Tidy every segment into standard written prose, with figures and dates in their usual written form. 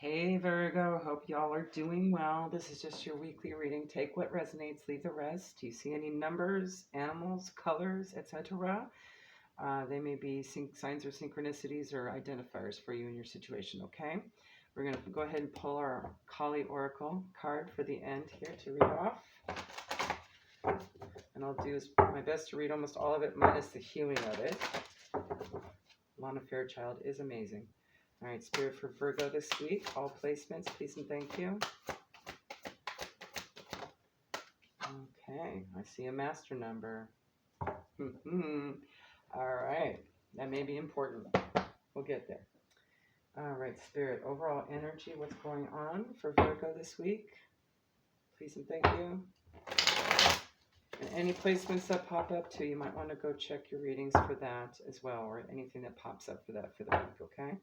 Hey Virgo, hope y'all are doing well. This is just your weekly reading. Take what resonates, leave the rest. Do you see any numbers, animals, colors, etc.? They may be signs or synchronicities or identifiers for you in your situation, okay? We're going to go ahead and pull our Kali Oracle card for the end here to read off. And I'll do my best to read almost all of it minus the healing of it. Lana Fairchild is amazing. All right, Spirit for Virgo this week. All placements, please and thank you. Okay, I see a master number. All right, that may be important. We'll get there. All right, Spirit, overall energy, what's going on for Virgo this week? Please and thank you. And any placements that pop up too, you might want to go check your readings for that as well, or anything that pops up for that for the week, okay?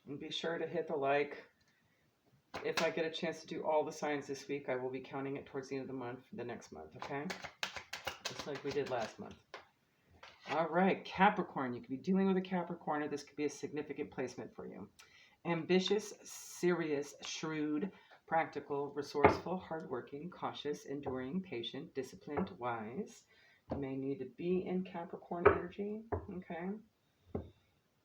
And be sure to hit the like. If I get a chance to do all the signs this week, I will be counting it towards the end of the month for the next month, okay? Just like we did last month. All right, Capricorn. You could be dealing with a Capricorn, or this could be a significant placement for you. Ambitious, serious, shrewd, practical, resourceful, hardworking, cautious, enduring, patient, disciplined, wise. You may need to be in Capricorn energy, okay?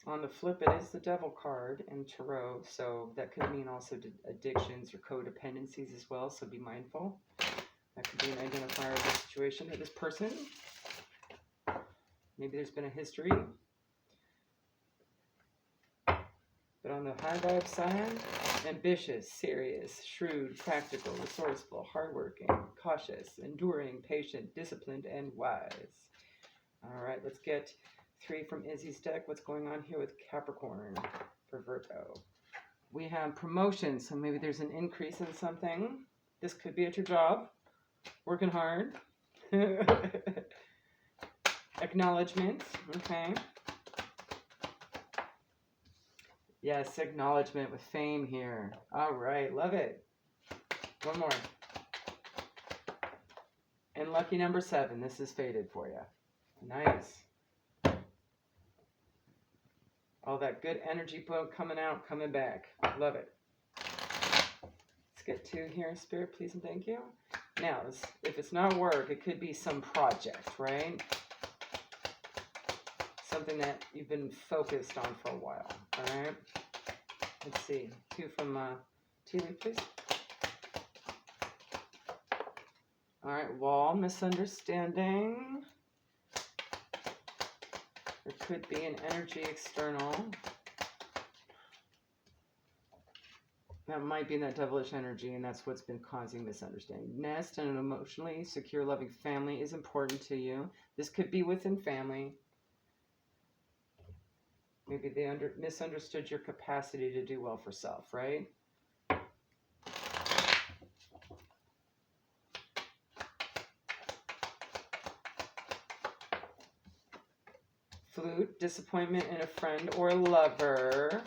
On the flip, it is the Devil card in Tarot, so that could mean also addictions or codependencies as well, so be mindful. That could be an identifier of the situation of this person. Maybe there's been a history. But on the high vibe side, ambitious, serious, shrewd, practical, resourceful, hardworking, cautious, enduring, patient, disciplined, and wise. All right, let's get 3 from Izzy's deck. What's going on here with Capricorn for Virgo? We have promotion, so maybe there's an increase in something. This could be at your job. Working hard. Acknowledgement, okay. Yes, acknowledgement with fame here. All right, love it. One more. And lucky number 7. This is faded for you. Nice. All that good energy coming out, coming back. Love it. Let's get 2 here, Spirit, please and thank you. Now, if it's not work, it could be some project, right? Something that you've been focused on for a while. All right. Let's see. 2 from Tea Leaf, please. All right. Wall, misunderstanding. There could be an energy external. That might be in that devilish energy, and that's what's been causing misunderstanding. Nest and an emotionally secure, loving family is important to you. This could be within family. Maybe they misunderstood your capacity to do well for self, right? Flute, disappointment in a friend or lover.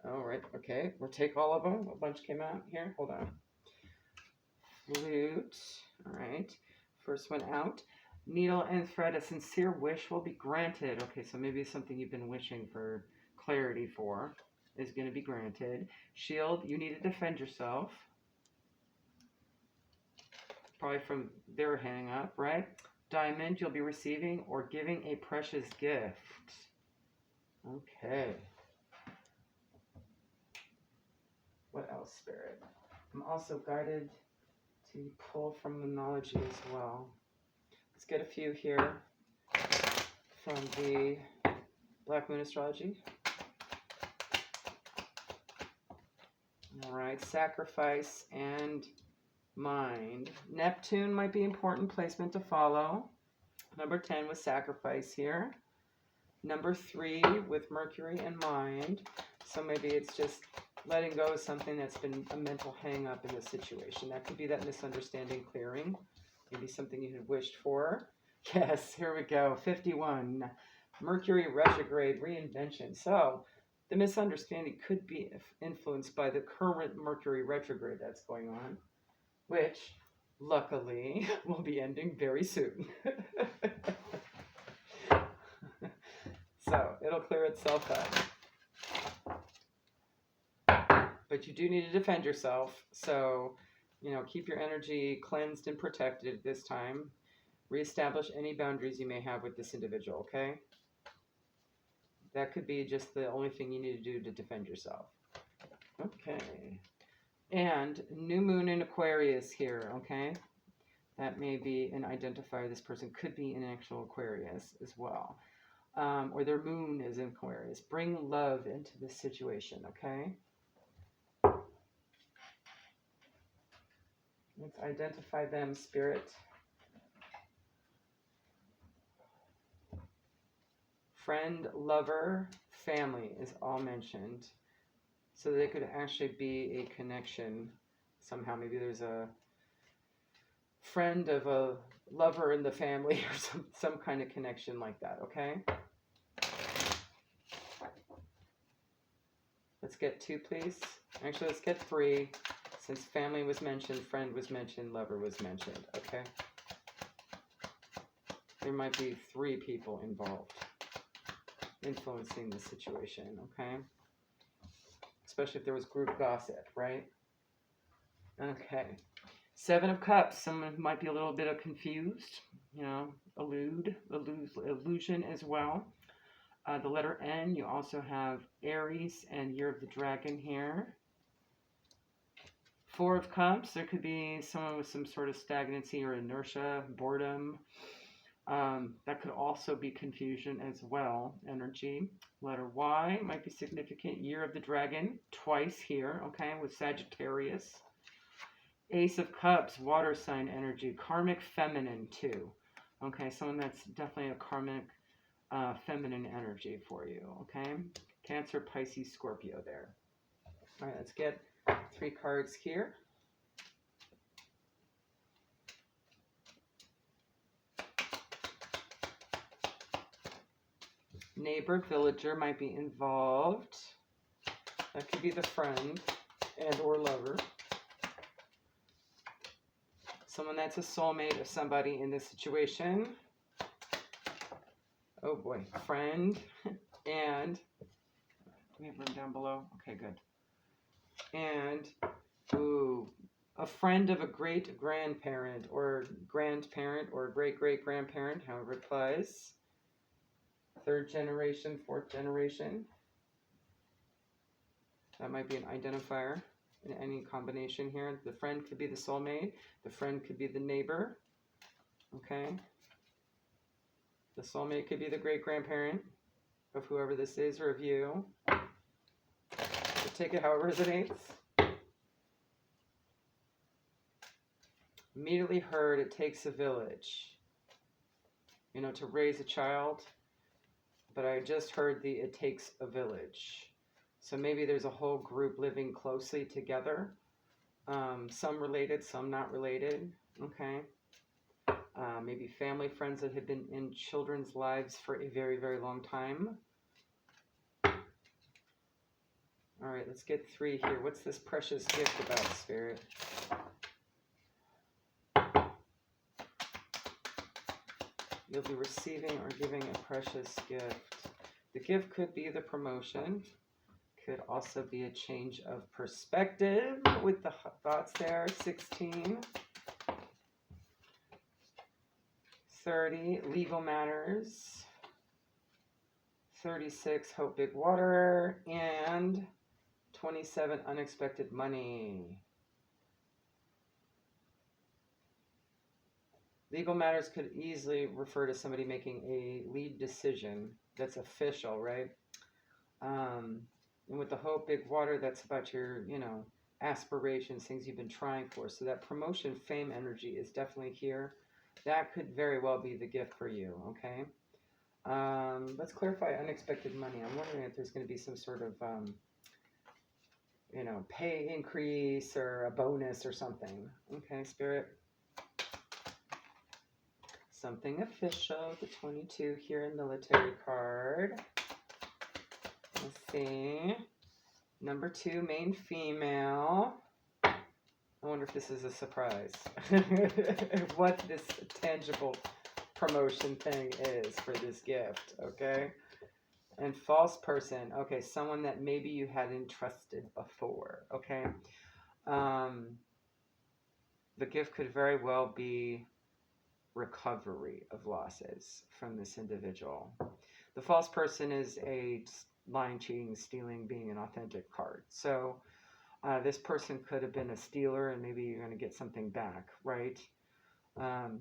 All right, okay. We'll take all of them. A bunch came out here. Hold on. Flute. All right. First one out. Needle and thread, a sincere wish will be granted. Okay, so maybe something you've been wishing for clarity for is going to be granted. Shield, you need to defend yourself. Probably from their hang up, right? Diamond, you'll be receiving or giving a precious gift. Okay. What else, Spirit? I'm also guided to pull from numerology as well. Let's get a few here from the Black Moon Astrology. All right, sacrifice and mind. Neptune might be important placement to follow. Number 10 with sacrifice here. Number 3 with Mercury and mind. So maybe it's just letting go of something that's been a mental hang up in the situation. That could be that misunderstanding clearing. Maybe something you had wished for. Yes, here we go. 51. Mercury retrograde reinvention. So the misunderstanding could be influenced by the current Mercury retrograde that's going on, which luckily will be ending very soon. So it'll clear itself up. But you do need to defend yourself. So, you know, keep your energy cleansed and protected at this time. Reestablish any boundaries you may have with this individual, okay? That could be just the only thing you need to do to defend yourself. Okay. And new moon in Aquarius here, okay? That may be an identifier. This person could be an actual Aquarius as well. Or their moon is in Aquarius. Bring love into this situation, okay? Let's identify them, Spirit. Friend, lover, family is all mentioned. So they could actually be a connection somehow. Maybe there's a friend of a lover in the family or some kind of connection like that, okay? Let's get 2, please. Actually, let's get 3. Since family was mentioned, friend was mentioned, lover was mentioned, okay? There might be 3 people involved influencing the situation, okay? Especially if there was group gossip, right? Okay. 7 of Cups. Someone might be a little bit confused, you know, illusion as well. The letter N, you also have Aries and Year of the Dragon here. 4 of Cups, there could be someone with some sort of stagnancy or inertia, boredom. That could also be confusion as well, energy. Letter Y might be significant. Year of the Dragon, twice here, okay, with Sagittarius. Ace of Cups, water sign energy. Karmic feminine too. Okay, someone that's definitely a karmic feminine energy for you, okay? Cancer, Pisces, Scorpio there. All right, let's get 3 cards here. Neighbor, villager might be involved. That could be the friend and or lover. Someone that's a soulmate of somebody in this situation. Oh boy, friend and, do we have room down below? Okay, good. And, ooh, a friend of a great-grandparent or grandparent or great-great-grandparent, however it applies. 3rd generation, 4th generation. That might be an identifier in any combination here. The friend could be the soulmate. The friend could be the neighbor. Okay. The soulmate could be the great-grandparent of whoever this is or of you. So take it however it resonates. Immediately heard it takes a village, you know, to raise a child. But I just heard the it takes a village. So maybe there's a whole group living closely together. Some related, some not related. Okay. Maybe family, friends that have been in children's lives for a very, very long time. All right, let's get 3 here. What's this precious gift about, Spirit? You'll be receiving or giving a precious gift. The gift could be the promotion. Could also be a change of perspective with the thoughts there. 16. 30, legal matters. 36, hope big water. And 27, unexpected money. Legal matters could easily refer to somebody making a lead decision that's official, right? And with the hope, big water, that's about your, you know, aspirations, things you've been trying for. So that promotion, fame energy is definitely here. That could very well be the gift for you, okay? Let's clarify unexpected money. I'm wondering if there's going to be some sort of, you know, pay increase or a bonus or something. Okay, Spirit. Something official, the 22 here in military card. Let's see. Number 2, main female. I wonder if this is a surprise. What this tangible promotion thing is for this gift, okay? And false person. Okay, someone that maybe you hadn't trusted before. Okay. The gift could very well be recovery of losses from this individual. The false person is a lying, cheating, stealing, being an authentic card. So this person could have been a stealer, and maybe you're going to get something back, right?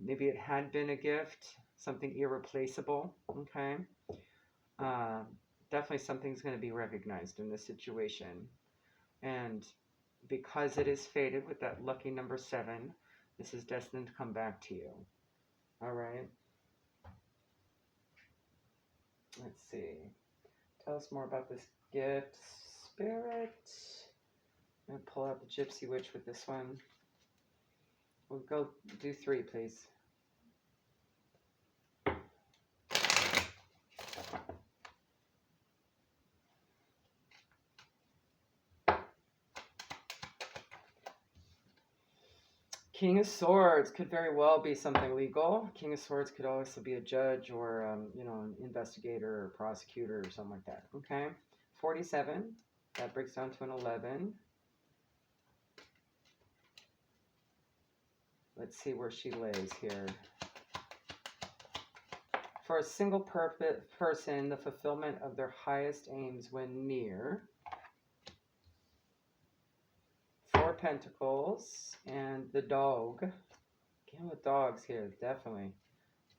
Maybe it had been a gift, something irreplaceable, okay? Definitely something's going to be recognized in this situation. And because it is fated with that lucky number 7, this is destined to come back to you. All right. Let's see. Tell us more about this gift, Spirit. I'm going to pull out the Gypsy Witch with this one. We'll go do 3, please. King of Swords could very well be something legal. King of Swords could also be a judge or, an investigator or prosecutor or something like that. Okay. 47. That breaks down to an 11. Let's see where she lays here. For a single person, the fulfillment of their highest aims when near. 4 Pentacles and the dog. Again with dogs here, definitely.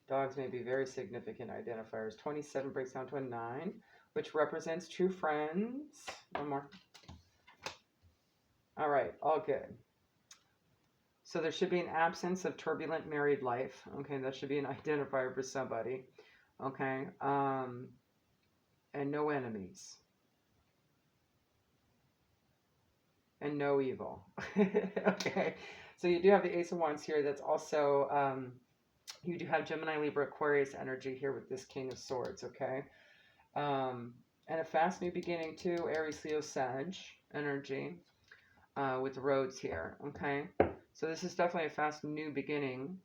Dogs may be very significant identifiers. 27 breaks down to a 9, which represents true friends. One more. All right, all good. So there should be an absence of turbulent married life. Okay, that should be an identifier for somebody. Okay, and no enemies. And no evil. Okay, so you do have the Ace of Wands here. That's also, you do have Gemini, Libra, Aquarius energy here with this King of Swords, okay? And a fast new beginning too, Aries, Leo, Sag energy with the roads here, okay? So this is definitely a fast new beginning.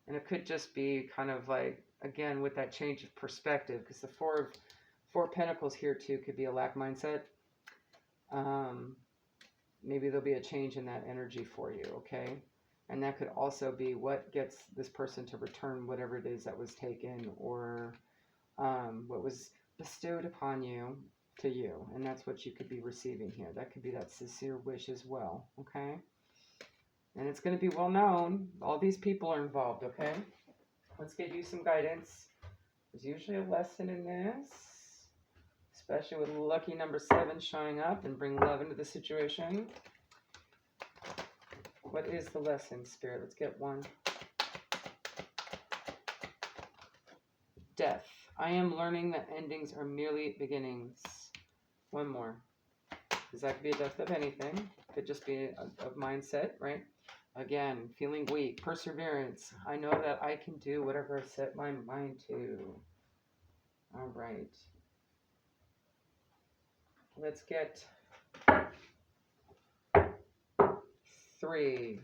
And it could just be kind of like, again, with that change of perspective, because the four Pentacles here too could be a lack mindset. Maybe there'll be a change in that energy for you, okay? And that could also be what gets this person to return whatever it is that was taken or what was bestowed upon you to you. And that's what you could be receiving here. That could be that sincere wish as well, okay? And it's going to be well known. All these people are involved, okay? Let's get you some guidance. There's usually a lesson in this, especially with lucky number 7 showing up and bring love into the situation. What is the lesson, Spirit? Let's get one. Death. I am learning that endings are merely beginnings. One more. Because that could be a death of anything. Could just be a mindset, right? Again, feeling weak. Perseverance. I know that I can do whatever I set my mind to. All right. Let's get 3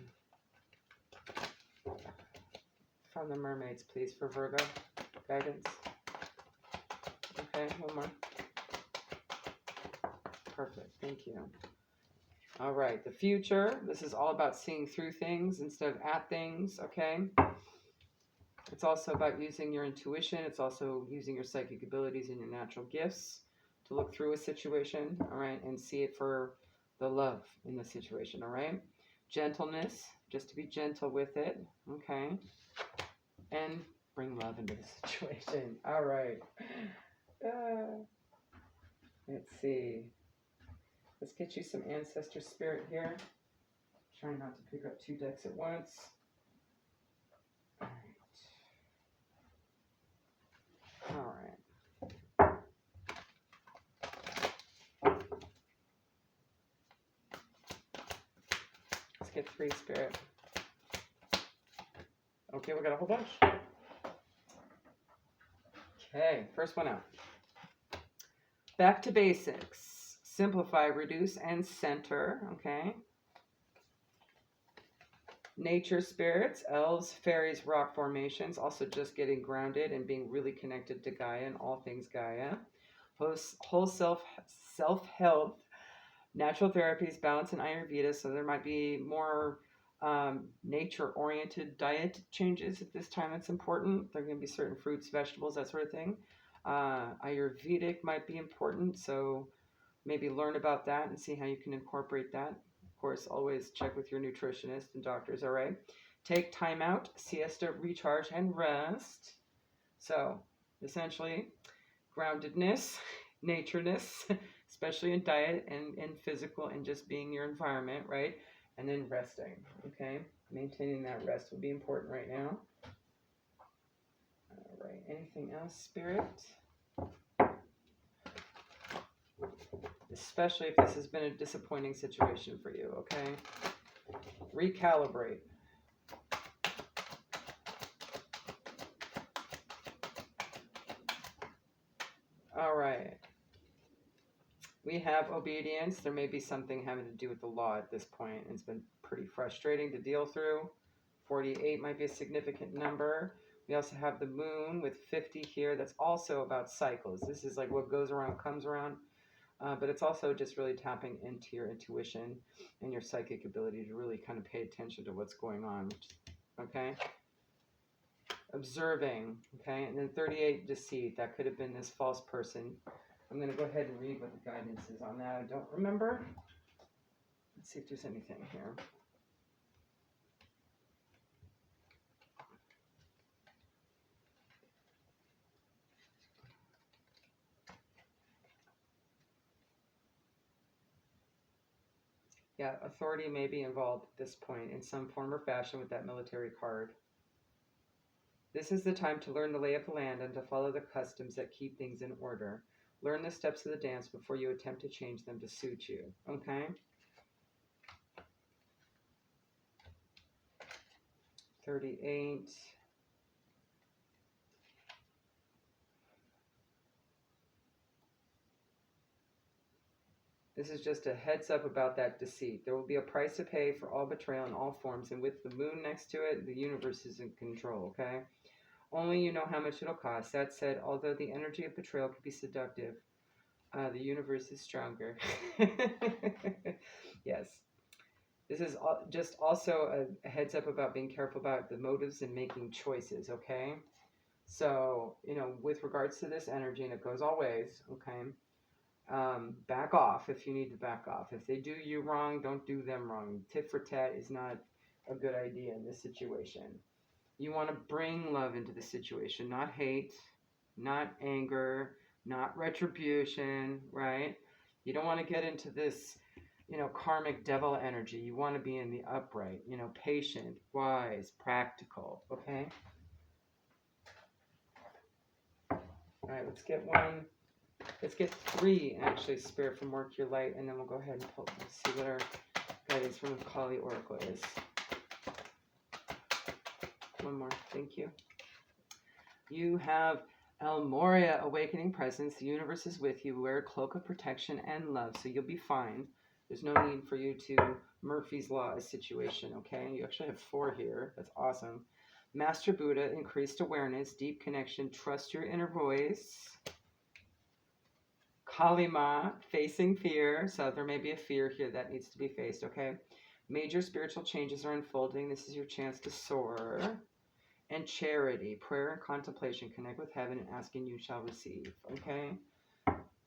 from the mermaids, please, for Virgo. Guidance. Okay, one more. Perfect, thank you. All right, the future. This is all about seeing through things instead of at things, okay? It's also about using your intuition. It's also using your psychic abilities and your natural gifts to look through a situation, all right, and see it for the love in the situation, all right? Gentleness, just to be gentle with it, okay? And bring love into the situation, all right. Let's see. Let's get you some ancestor spirit here. Trying not to pick up 2 decks at once. All right. All right. Let's get 3, Spirit. Okay, we got a whole bunch. Okay, first one out. Back to basics. Simplify, reduce, and center. Okay. Nature spirits, elves, fairies, rock formations, also just getting grounded and being really connected to Gaia and all things Gaia. Whole self health, natural therapies, balance, and Ayurveda. So there might be more nature oriented diet changes at this time. It's important. There are going to be certain fruits, vegetables, that sort of thing. Ayurvedic might be important. So maybe learn about that and see how you can incorporate that. Of course, always check with your nutritionist and doctors, all right? Take time out, siesta, recharge, and rest. So, essentially, groundedness, natureness, especially in diet and in physical and just being your environment, right? And then resting, okay? Maintaining that rest will be important right now. All right, anything else, Spirit? Especially if this has been a disappointing situation for you, okay? Recalibrate. All right. We have obedience. There may be something having to do with the law at this point. It's been pretty frustrating to deal through. 48 might be a significant number. We also have the moon with 50 here. That's also about cycles. This is like what goes around comes around. But it's also just really tapping into your intuition and your psychic ability to really kind of pay attention to what's going on. Okay? Observing. Okay? And then 38, deceit. That could have been this false person. I'm going to go ahead and read what the guidance is on that. I don't remember. Let's see if there's anything here. Yeah, authority may be involved at this point in some form or fashion with that military card. This is the time to learn the lay of the land and to follow the customs that keep things in order. Learn the steps of the dance before you attempt to change them to suit you. Okay? 38. This is just a heads up about that deceit. There will be a price to pay for all betrayal in all forms, and with the moon next to it, the universe is in control, okay? Only you know how much it'll cost. That said, although the energy of betrayal can be seductive, the universe is stronger. Yes. This is just also a heads up about being careful about the motives and making choices, okay? So, with regards to this energy, and it goes all ways, okay? Back off if you need to back off. If they do you wrong, don't do them wrong. Tit for tat is not a good idea in this situation. You want to bring love into the situation, not hate, not anger, not retribution, right? You don't want to get into this, karmic devil energy. You want to be in the upright, patient, wise, practical, okay? All right, let's get one. Let's get 3, actually, Spirit from Work Your Light, and then we'll go ahead and pull. Let's see what our guidance from the Kali Oracle is. One more. Thank you. You have El Moria, Awakening Presence. The universe is with you. Wear a cloak of protection and love, so you'll be fine. There's no need for you to Murphy's Law a situation, okay? You actually have 4 here. That's awesome. Master Buddha, increased awareness, deep connection, trust your inner voice. Kalima, facing fear. So there may be a fear here that needs to be faced, okay? Major spiritual changes are unfolding. This is your chance to soar. And charity, prayer and contemplation. Connect with heaven and ask and you shall receive, okay?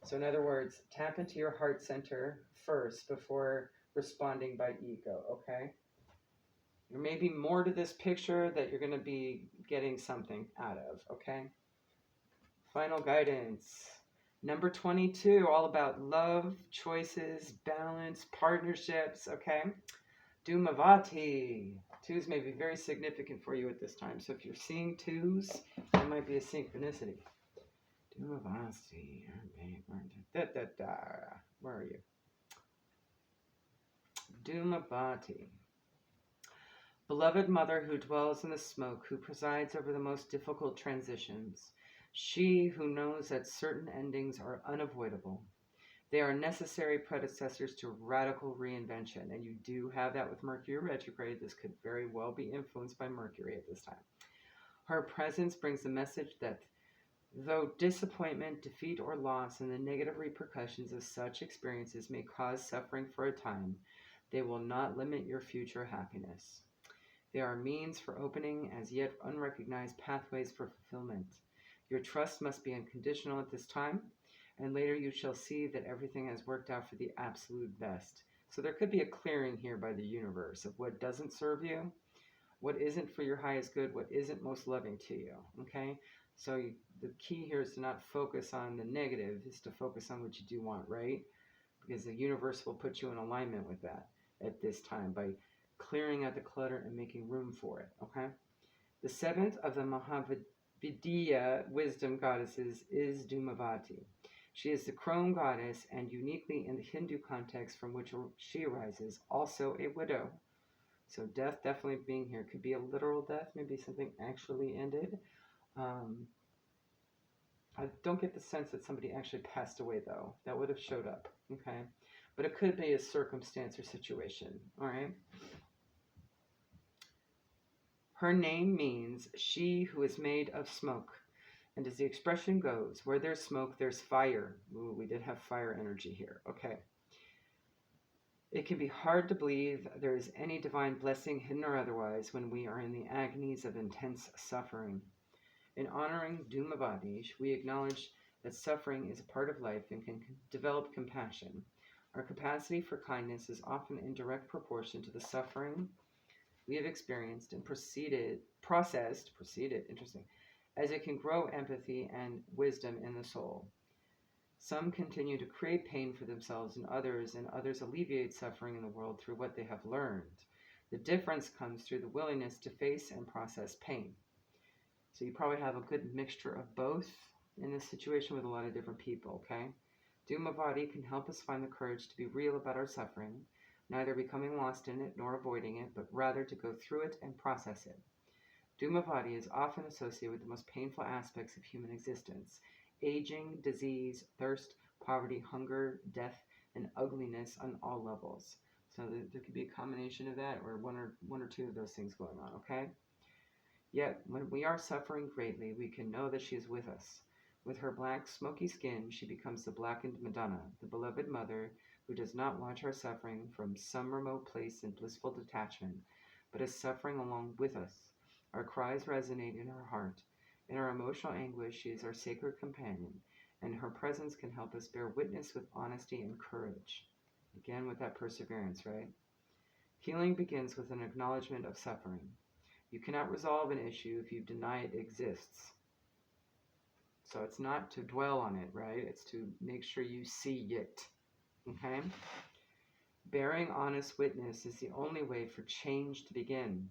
So in other words, tap into your heart center first before responding by ego, okay? There may be more to this picture that you're going to be getting something out of, okay? Final guidance. Number 22, all about love, choices, balance, partnerships, okay? Dhumavati. 2s may be very significant for you at this time. So if you're seeing 2s, it might be a synchronicity. Dhumavati. Where are you? Dhumavati. Beloved mother who dwells in the smoke, who presides over the most difficult transitions. She who knows that certain endings are unavoidable. They are necessary predecessors to radical reinvention, and you do have that with Mercury retrograde. This could very well be influenced by Mercury at this time. Her presence brings the message that though disappointment, defeat, or loss and the negative repercussions of such experiences may cause suffering for a time, they will not limit your future happiness. They are means for opening as yet unrecognized pathways for fulfillment. Your trust must be unconditional at this time, and later you shall see that everything has worked out for the absolute best. So there could be a clearing here by the universe of what doesn't serve you, what isn't for your highest good, what isn't most loving to you, okay? So the key here is to not focus on the negative, is to focus on what you do want, right? Because the universe will put you in alignment with that at this time by clearing out the clutter and making room for it, okay? The seventh of the Mahavidya wisdom goddesses is Dhumavati. She is the crone goddess and uniquely in the Hindu context from which she arises, also a widow. So death definitely being here. Could be a literal death, maybe something actually ended. I don't get the sense that somebody actually passed away, though. That would have showed up, okay? But it could be a circumstance or situation, all right? Her name means she who is made of smoke. And as the expression goes, where there's smoke, there's fire. Ooh, we did have fire energy here, okay? It can be hard to believe there is any divine blessing, hidden or otherwise, when we are in the agonies of intense suffering. In honoring Dhumavati, we acknowledge that suffering is a part of life and can develop compassion. Our capacity for kindness is often in direct proportion to the suffering we have experienced and processed, interesting, as it can grow empathy and wisdom in the soul. Some continue to create pain for themselves and others alleviate suffering in the world through what they have learned. The difference comes through the willingness to face and process pain. So you probably have a good mixture of both in this situation with a lot of different people, okay? Dhumavati can help us find the courage to be real about our suffering, neither becoming lost in it nor avoiding it, but rather to go through it and process it. Dhumavati is often associated with the most painful aspects of human existence: aging, disease, thirst, poverty, hunger, death, and ugliness on all levels. So there could be a combination of that or one or two of those things going on, okay? Yet, when we are suffering greatly, we can know that she is with us. With her black, smoky skin, she becomes the blackened Madonna, the beloved mother who does not watch our suffering from some remote place in blissful detachment, but is suffering along with us. Our cries resonate in her heart. In our emotional anguish, she is our sacred companion, and her presence can help us bear witness with honesty and courage. Again, with that perseverance, right? Healing begins with an acknowledgement of suffering. You cannot resolve an issue if you deny it exists. So it's not to dwell on it, right? It's to make sure you see it, okay? Bearing honest witness is the only way for change to begin.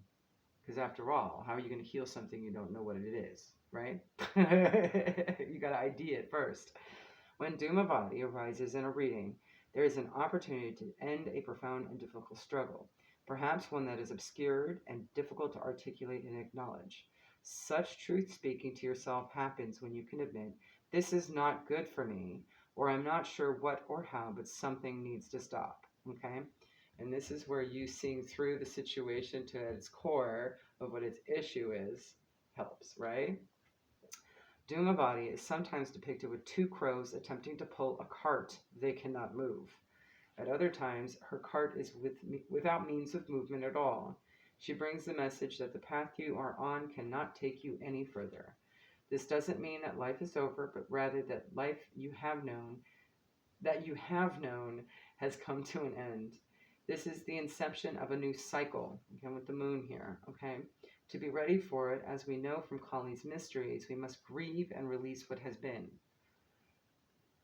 Because after all, how are you going to heal something you don't know what it is, right? You got to ID it first. When Dhumavati arises in a reading, there is an opportunity to end a profound and difficult struggle, perhaps one that is obscured and difficult to articulate and acknowledge. Such truth speaking to yourself happens when you can admit, this is not good for me, or I'm not sure what or how, but something needs to stop, okay? And this is where you seeing through the situation to its core of what its issue is helps, right? Dhumavati is sometimes depicted with two crows attempting to pull a cart they cannot move. At other times, her cart is without means of movement at all. She brings the message that the path you are on cannot take you any further. This doesn't mean that life is over, but rather that life you have known has come to an end. This is the inception of a new cycle, again with the moon here, okay? To be ready for it, as we know from Kali's mysteries, we must grieve and release what has been.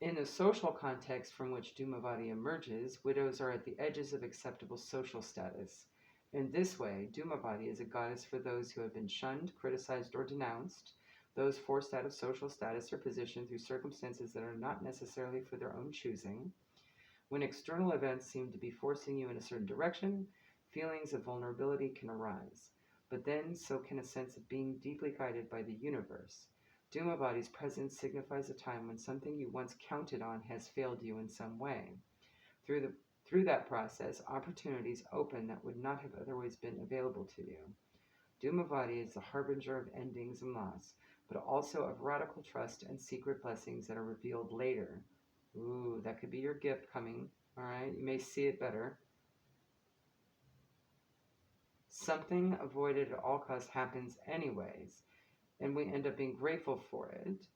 In the social context from which Dhumavati emerges, widows are at the edges of acceptable social status. In this way, Dhumavati is a goddess for those who have been shunned, criticized, or denounced, those forced out of social status or position through circumstances that are not necessarily for their own choosing. When external events seem to be forcing you in a certain direction, feelings of vulnerability can arise. But then so can a sense of being deeply guided by the universe. Duma body's presence signifies a time when something you once counted on has failed you in some way. Through that process, opportunities open that would not have otherwise been available to you. Dhumavati is the harbinger of endings and loss, but also of radical trust and secret blessings that are revealed later. Ooh, that could be your gift coming, all right? You may see it better. Something avoided at all costs happens anyways, and we end up being grateful for it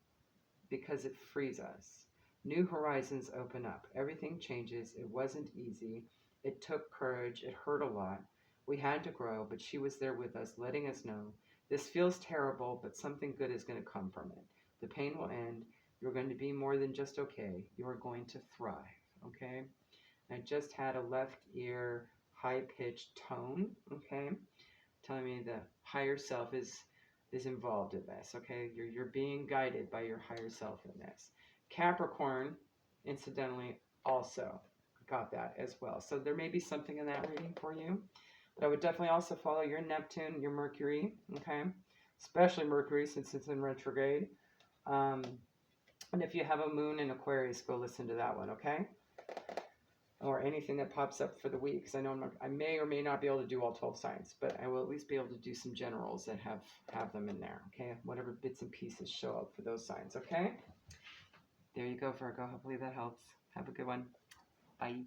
because it frees us. New horizons open up. Everything changes. It wasn't easy. It took courage. It hurt a lot. We had to grow, but she was there with us, letting us know, this feels terrible, but something good is going to come from it. The pain will end. You're going to be more than just okay. You are going to thrive, okay? I just had a left ear high-pitched tone, okay? Telling me the higher self is involved in this, okay? You're being guided by your higher self in this. Capricorn, incidentally, also got that as well. So there may be something in that reading for you. But I would definitely also follow your Neptune, your Mercury, okay? Especially Mercury since it's in retrograde. And if you have a moon in Aquarius, go listen to that one, okay? Or anything that pops up for the week. Because I know I may or may not be able to do all 12 signs, but I will at least be able to do some generals that have them in there, okay? Whatever bits and pieces show up for those signs, okay? There you go, Virgo. Hopefully that helps. Have a good one. Bye.